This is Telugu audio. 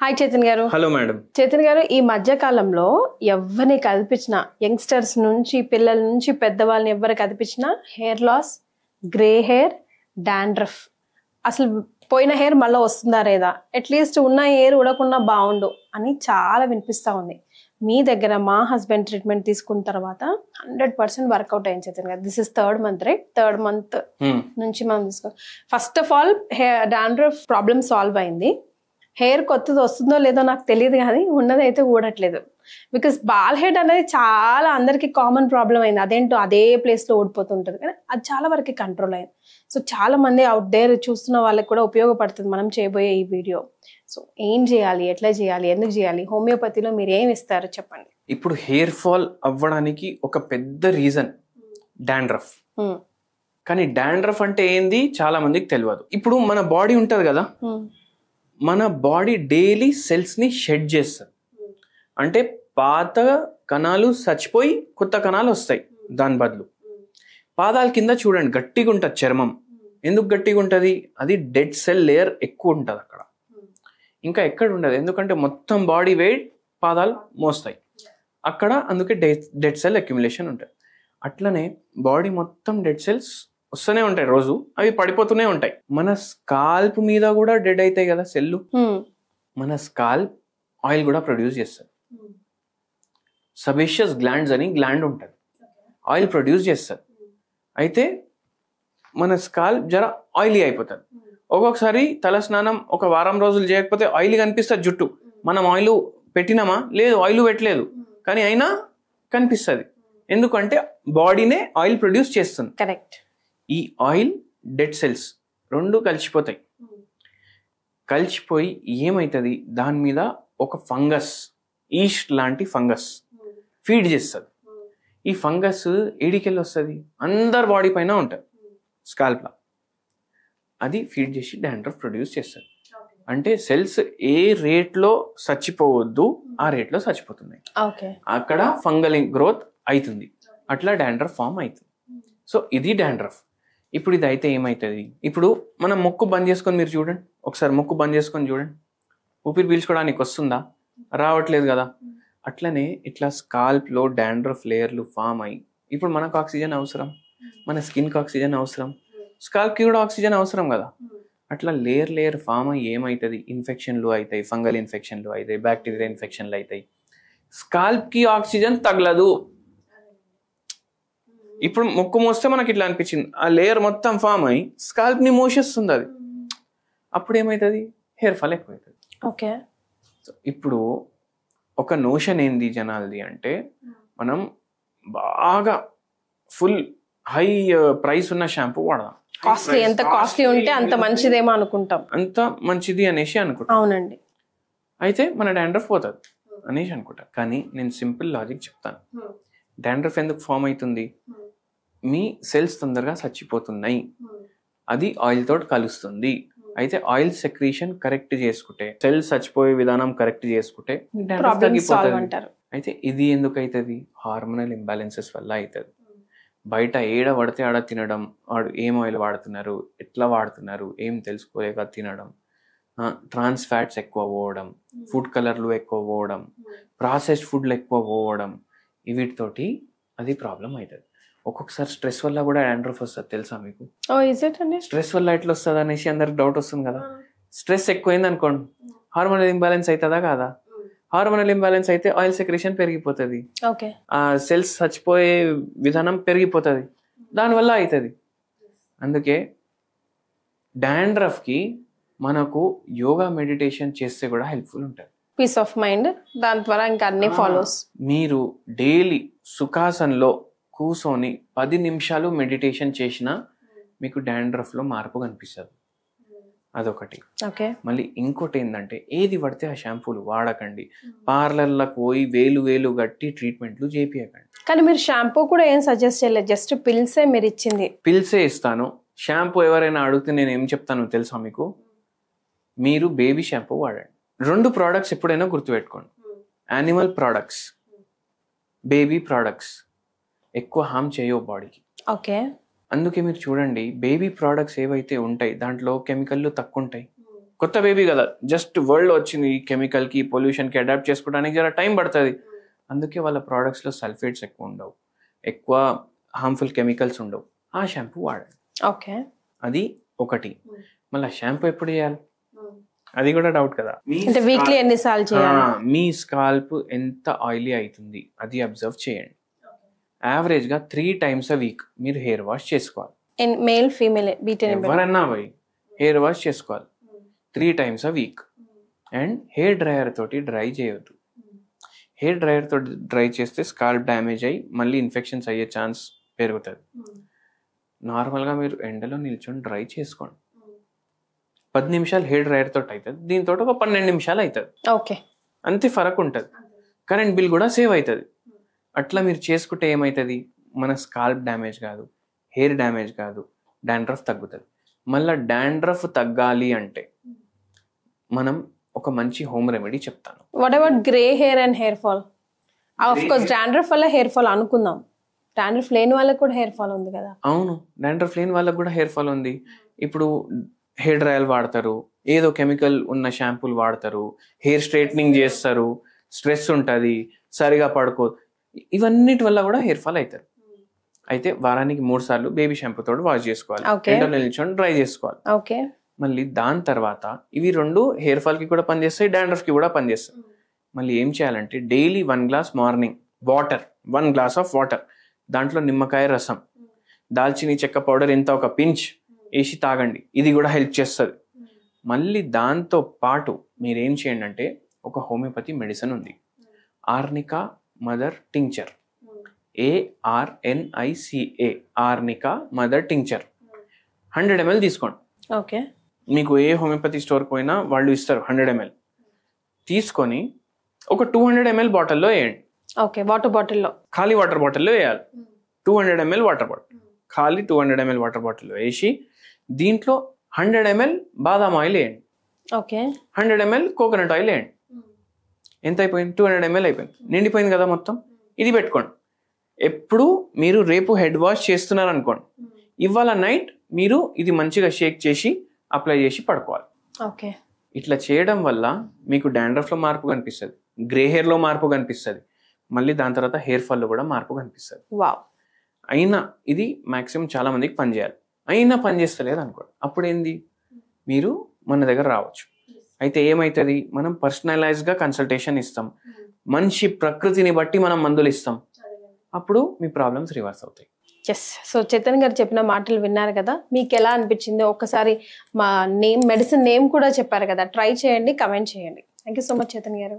హాయ్ చేతన్ గారు. Hello madam. చేతన్ గారు, ఈ మధ్య కాలంలో ఎవరిని కదిపించినా, యంగ్స్టర్స్ నుంచి పిల్లల నుంచి పెద్దవాళ్ళని ఎవరు కదిపించినా hair loss, grey hair, dandruff, అసలు పోయిన హెయిర్ మళ్ళీ వస్తుందా లేదా, అట్లీస్ట్ ఉన్న హెయిర్ ఉడకుండా బాగుండు అని చాలా వినిపిస్తూ ఉంది. మీ దగ్గర మా హస్బెండ్ ట్రీట్మెంట్ తీసుకున్న తర్వాత 100% వర్కౌట్ అయింది చేతన్ గారు. This is third month, right? Third month నుంచి మనం తీసుకో. First of all dandruff problem solve అయింది. హెయిర్ కొత్తది వస్తుందో లేదో నాకు తెలియదు, కానీ ఉన్నది అయితే ఊడట్లేదు. బికాస్ బాల్ హెడ్ అనేది చాలా అందరికి కామన్ ప్రాబ్లం అయింది. అదేంటో అదే ప్లేస్లో ఊడిపోతుంటుంది, కానీ అది చాలా వరకు కంట్రోల్ అయింది. సో చాలా మంది అవుట్ దేర్ చూస్తున్న వాళ్ళకి కూడా ఉపయోగపడుతుంది మనం చేయబోయే ఈ వీడియో. సో ఏం చేయాలి, ఎట్లా చేయాలి, ఎందుకు చేయాలి, హోమియోపతిలో మీరు ఏం ఇస్తారు చెప్పండి. ఇప్పుడు హెయిర్ ఫాల్ అవ్వడానికి ఒక పెద్ద రీజన్ డాండ్రఫ్. కానీ డాండ్రఫ్ అంటే ఏంది చాలా మందికి తెలియదు. ఇప్పుడు మన బాడీ ఉంటది కదా, మన బాడీ డైలీ సెల్స్ ని షెడ్ చేస్తుంది. అంటే పాత కణాలు చచ్చిపోయి కొత్త కణాలు వస్తాయి దాని బదులు. పాదాల కింద చూడండి గట్టిగా ఉంటుంది చర్మం. ఎందుకు గట్టిగా ఉంటుంది? అది డెడ్ సెల్ లేయర్ ఎక్కువ ఉంటుంది అక్కడ. ఇంకా ఎక్కడ ఉండదు, ఎందుకంటే మొత్తం బాడీ వెయిట్ పాదాలు మోస్తాయి అక్కడ. అందుకే డెడ్ సెల్ అక్యుములేషన్ ఉంటుంది. అట్లనే బాడీ మొత్తం డెడ్ సెల్స్ వస్తూనే ఉంటాయి రోజు, అవి పడిపోతూనే ఉంటాయి. మన స్కాల్ప్ మీద కూడా డెడ్ అవుతాయి కదా సెల్లు. మన స్కాల్ప్ ఆయిల్ కూడా ప్రొడ్యూస్ చేస్తుంది. సబేషియస్ గ్లాండ్స్ అని గ్లాండ్ ఉంటుంది, ఆయిల్ ప్రొడ్యూస్ చేస్తుంది. అయితే మన స్కాల్ప్ జర ఆయిలీ అయిపోతుంది. ఒక్కొక్కసారి తల స్నానం ఒక వారం రోజులు చేయకపోతే ఆయిల్ కనిపిస్తుంది జుట్టు. మనం ఆయిల్ పెట్టినామా? లేదు, ఆయిల్ పెట్టలేదు, కానీ అయినా కనిపిస్తుంది. ఎందుకంటే బాడీనే ఆయిల్ ప్రొడ్యూస్ చేస్తుంది. కరెక్ట్. ఈ ఆయిల్ డెడ్ సెల్స్ రెండు కలిసిపోతాయి. కలిసిపోయి ఏమవుతుంది, దాని మీద ఒక ఫంగస్, ఈస్ట్ లాంటి ఫంగస్ ఫీడ్ చేస్తుంది. ఈ ఫంగస్ ఏడికెళ్ళి వస్తుంది? అందరి బాడీ పైన ఉంటుంది, స్కాల్ప్లా. అది ఫీడ్ చేసి డాండ్రఫ్ ప్రొడ్యూస్ చేస్తుంది. అంటే సెల్స్ ఏ రేట్లో చచ్చిపోవద్దు ఆ రేట్లో చచ్చిపోతున్నాయి. అక్కడ ఫంగల్ గ్రోత్ అవుతుంది, అట్లా డాండ్రఫ్ ఫామ్ అవుతుంది. సో ఇది డాండ్రఫ్. ఇప్పుడు ఇది అయితే ఏమవుతుంది? ఇప్పుడు మనం ముక్కు బంద్ చేసుకొని మీరు చూడండి, ఒకసారి ముక్కు బంద్ చేసుకొని చూడండి, ఊపిరి పీల్చుకోవడానికి వస్తుందా? రావట్లేదు కదా. అట్లనే ఇట్లా స్కాల్ప్లో డాండ్రఫ్ లేయర్లు ఫామ్ అయ్యి, ఇప్పుడు మనకు ఆక్సిజన్ అవసరం, మన స్కిన్కి ఆక్సిజన్ అవసరం, స్కాల్ప్కి కూడా ఆక్సిజన్ అవసరం కదా. అట్లా లేయర్ ఫామ్ అయ్యి ఏమవుతుంది? ఇన్ఫెక్షన్లు అవుతాయి, ఫంగల్ ఇన్ఫెక్షన్లు అవుతాయి, బ్యాక్టీరియా ఇన్ఫెక్షన్లు అవుతాయి. స్కాల్ప్కి ఆక్సిజన్ తగలదు. ఇప్పుడు ముక్కు మోస్తే మనకి ఇట్లా అనిపించింది, ఆ లేయర్ మొత్తం ఫామ్ అయ్యి స్కాల్ప్ ని మోసేస్తుంది అది. అప్పుడు ఏమవుతుంది? హెయిర్ ఫాల్ ఎక్కువవుతుంది. ఓకే. ఇప్పుడు ఒక నోషన్ ఏంది జనాలది అంటే, మనం బాగా ఫుల్ హై ప్రైస్ ఉన్న షాంపూ వాడదాం. కాస్ట్లీ, ఎంత కాస్ట్లీ ఉంటే అంత మంచిదేమో అనుకుంటాం, అంత మంచిది అనేసి అనుకుంటాం. అవునండి. అయితే మన డాండ్రఫ్ పోతుంది అనేసి అనుకుంటాం. కానీ నేను సింపుల్ లాజిక్ చెప్తాను. డాండ్రఫ్ ఎందుకు ఫామ్ అవుతుంది? మీ సెల్స్ తొందరగా చచ్చిపోతున్నాయి, అది ఆయిల్ తోటి కలుస్తుంది. అయితే ఆయిల్ సెక్రీషన్ కరెక్ట్ చేసుకుంటే, సెల్స్ చచ్చిపోయే విధానం కరెక్ట్ చేసుకుంటే తగ్గిపోతుంది. అయితే ఇది ఎందుకు అవుతుంది? హార్మోనల్ ఇంబ్యాలెన్సెస్ వల్ల అవుతుంది. బయట ఏడ పడితే ఆడ తినడం, వాడు ఏం ఆయిల్ వాడుతున్నారు, ఎట్లా వాడుతున్నారు ఏం తెలుసుకోలేక తినడం, ట్రాన్స్ ఫ్యాట్స్ ఎక్కువ పోవడం, ఫుడ్ కలర్లు ఎక్కువ పోవడం, ప్రాసెస్డ్ ఫుడ్లు ఎక్కువ పోవడం, వీటితోటి అది ప్రాబ్లం అవుతుంది. ఒక్కొక్కసారి స్ట్రెస్ వల్ల కూడా డాండ్రఫ్ వస్తుంది, తెలుసా మీకు? స్ట్రెస్ వల్ల ఎట్లా వస్తుంది అనేసి అందరికి డౌట్ వస్తుంది కదా. స్ట్రెస్ ఎక్కువైంది అనుకోండి, హార్మోనల్ ఇంబ్యాలెన్స్ అవుతుందా కాదా? హార్మోనల్ ఇంబ్యాలెన్స్ అయితే ఆయిల్ సెక్రేషన్ పెరిగిపోతుంది, ఆ సెల్స్ చచ్చిపోయే విధానం పెరిగిపోతుంది, దానివల్ల అవుతుంది. అందుకే డాండ్రఫ్ కి మనకు యోగా మెడిటేషన్ చేస్తే కూడా హెల్ప్ఫుల్ ఉంటుంది. పీస్ ఆఫ్ మైండ్, దాని ద్వారా ఇంకా అన్ని ఫాలోస్. మీరు డైలీ సుఖాసన్లో కూర్చొని 10 నిమిషాలు మెడిటేషన్ చేసినా మీకు డాండ్రఫ్ లో మార్పు కనిపిస్తుంది. అదొకటి. మళ్ళీ ఇంకోటి ఏంటంటే, ఏది పడితే ఆ షాంపూలు వాడకండి. పార్లర్లకు పోయి వేలు గట్టి ట్రీట్మెంట్లు చేపియకండి. కానీ మీరు షాంపూ కూడా ఏం సజెస్ట్ చేయలేదు, జస్ట్ పిల్సే మీరు ఇచ్చింది. పిల్సే ఇస్తాను. షాంపూ ఎవరైనా అడిగితే నేను ఏం చెప్తానో తెలుసా మీకు? మీరు బేబీ షాంపూ వాడండి. 2 ప్రోడక్ట్స్ ఎప్పుడైనా గుర్తుపెట్టుకోండి, యానిమల్ ప్రోడక్ట్స్, బేబీ ప్రోడక్ట్స్ ఎక్కువ హార్మ్ చేయవు బాడీకి. ఓకే. అందుకే మీరు చూడండి, బేబీ ప్రోడక్ట్స్ ఏవైతే ఉంటాయి దాంట్లో కెమికల్లు తక్కువ ఉంటాయి, కొత్త బేబీ కదా, జస్ట్ వరల్డ్ వచ్చింది, ఈ కెమికల్ కి పొల్యూషన్ కి అడాప్ట్ చేసుకోవడానికి జర టైం పడుతుంది. అందుకే వాళ్ళ ప్రోడక్ట్స్ లో సల్ఫేట్స్ ఎక్కువ ఉండవు, ఎక్కువ హార్మ్ఫుల్ కెమికల్స్ ఉండవు. ఆ షాంపూ వాడండి. ఓకే, అది ఒకటి. మళ్ళీ షాంపూ ఎప్పుడు చేయాలి అది కూడా డౌట్ కదా. అంటే వీక్లీ ఎన్నిసార్లు చేయాలి? మీ స్కాల్ప్ ఎంత ఆయిలీ అవుతుంది అది అబ్జర్వ్ చేయండి. యావరేజ్ గా 3 times a week మీరు హెయిర్ వాష్ చేసుకోవాలి. మేల్ ఫీమేల్ ఎవరన్నా పోయి హెయిర్ వాష్ చేసుకోవాలి 3 times a week. And hair dryer తోటి డ్రై చేయొద్దు. హెయిర్ డ్రైయర్ తోటి డ్రై చేస్తే స్కాల్ప్ డ్యామేజ్ అయ్యి మళ్ళీ ఇన్ఫెక్షన్స్ అయ్యే ఛాన్స్ పెరుగుతుంది. నార్మల్గా మీరు ఎండలో నిల్చొని డ్రై చేసుకోండి. 10 నిమిషాలు హెయిర్ డ్రైయర్ తోటి అవుతుంది, దీంతో ఒక 12 నిమిషాలు అవుతుంది. ఓకే, అంతే ఫరక్ ఉంటుంది. కరెంట్ బిల్ కూడా సేవ్ అవుతుంది. అట్లా మీరు చేసుకుంటే ఏమవుతుంది, మన స్కాల్ప్ డ్యామేజ్ కాదు, హెయిర్ డ్యామేజ్ కాదు, డాండ్రఫ్ తగ్గుతుంది. మళ్ళీ డాండ్రఫ్ తగ్గాలి అంటే మనం ఒక మంచి హోమ్ రెమెడీ చెప్తాను. What about grey hair and hair fall? Of course dandruff వల్ల హెయిర్ ఫాల్ అనుకుందాం, డాండ్రఫ్ లేని వాళ్ళకి కూడా హెయిర్ ఫాల్ ఉంది కదా. అవును, డాండ్రఫ్ లేని వాళ్ళకి కూడా హెయిర్ ఫాల్ ఉంది. ఇప్పుడు హెయిర్ డ్రైయర్ వాడతారు, ఏదో కెమికల్ ఉన్న షాంపూలు వాడతారు, హెయిర్ స్ట్రైట్నింగ్ చేస్తారు, స్ట్రెస్ ఉంటుంది, సరిగా పడుకో, ఇవన్నిటి వల్ల కూడా హెయిర్ ఫాల్ అవుతారు. అయితే వారానికి 3 సార్లు బేబీ షాంపూతో వాష్ చేసుకోవాలి, ఎండలో నిల్చొని డ్రై చేసుకోవాలి. ఓకే, మళ్ళీ దాని తర్వాత ఇవి 2 హెయిర్ ఫాల్ కి కూడా పనిచేస్తాయి, డాండ్రఫ్ కి కూడా పనిచేస్తాయి. మళ్ళీ ఏం చేయాలంటే daily 1 glass morning water, 1 glass of water, దాంట్లో నిమ్మకాయ రసం, దాల్చిని చెక్క పౌడర్ ఎంత ఒక పించ్ వేసి తాగండి. ఇది కూడా హెల్ప్ చేస్తుంది. మళ్ళీ దాంతో పాటు మీరేం చేయండి అంటే ఒక హోమియోపతి మెడిసిన్ ఉంది, arnica mother tincture, ARNICA, arnica mother tincture 100 ml తీసుకోండి. ఓకే, మీకు ఏ హోమియోపతి స్టోర్ పోయినా వాళ్ళు ఇస్తారు 100 ml. తీసుకొని ఒక 200 ml బాటిల్లో వేయండి. ఓకే, వాటర్ బాటిల్లో, ఖాళీ వాటర్ బాటిల్లో వేయాలి. 200 ml వాటర్ బాటిల్, ఖాళీ 200 ml వాటర్ బాటిల్లో వేసి దీంట్లో 100 ml బాదాం ఆయిల్ వేయండి. ఓకే, 100 ml కోకోనట్ ఆయిల్ వేయండి. ఎంత అయిపోయింది? 200 ml అయిపోయింది, నిండిపోయింది కదా మొత్తం. ఇది పెట్టుకోండి. ఎప్పుడు మీరు రేపు హెడ్ వాష్ చేస్తున్నారు అనుకోండి, ఇవాళ నైట్ మీరు ఇది మంచిగా షేక్ చేసి అప్లై చేసి పడుకోవాలి. ఓకే, ఇట్లా చేయడం వల్ల మీకు డాండ్రఫ్ లో మార్పు కనిపిస్తుంది, గ్రే హెయిర్ లో మార్పు కనిపిస్తుంది, మళ్ళీ దాని తర్వాత హెయిర్ ఫాల్ లో కూడా మార్పు కనిపిస్తుంది. వావ్. అయినా ఇది మాక్సిమం చాలా మందికి పనిచేయాలి, అయినా పనిచేస్తలేదు అనుకోండి, అప్పుడు ఏంది, మీరు మన దగ్గర రావచ్చు. అయితే ఏమవుతుంది, మనం పర్సనలైజ్ గా కన్సల్టేషన్ ఇస్తాం, మనిషి ప్రకృతిని బట్టి మనం మందులు ఇస్తాం, అప్పుడు మీ ప్రాబ్లమ్స్ రివర్స్ అవుతాయి. ఎస్. సో చేతన్ గారు చెప్పిన మాటలు విన్నారు కదా, మీకు ఎలా అనిపించిందో ఒకసారి మా మెడిసిన్ నేమ్ కూడా చెప్పారు కదా, ట్రై చేయండి, కమెంట్ చేయండి. Thank you so much Chetan గారు.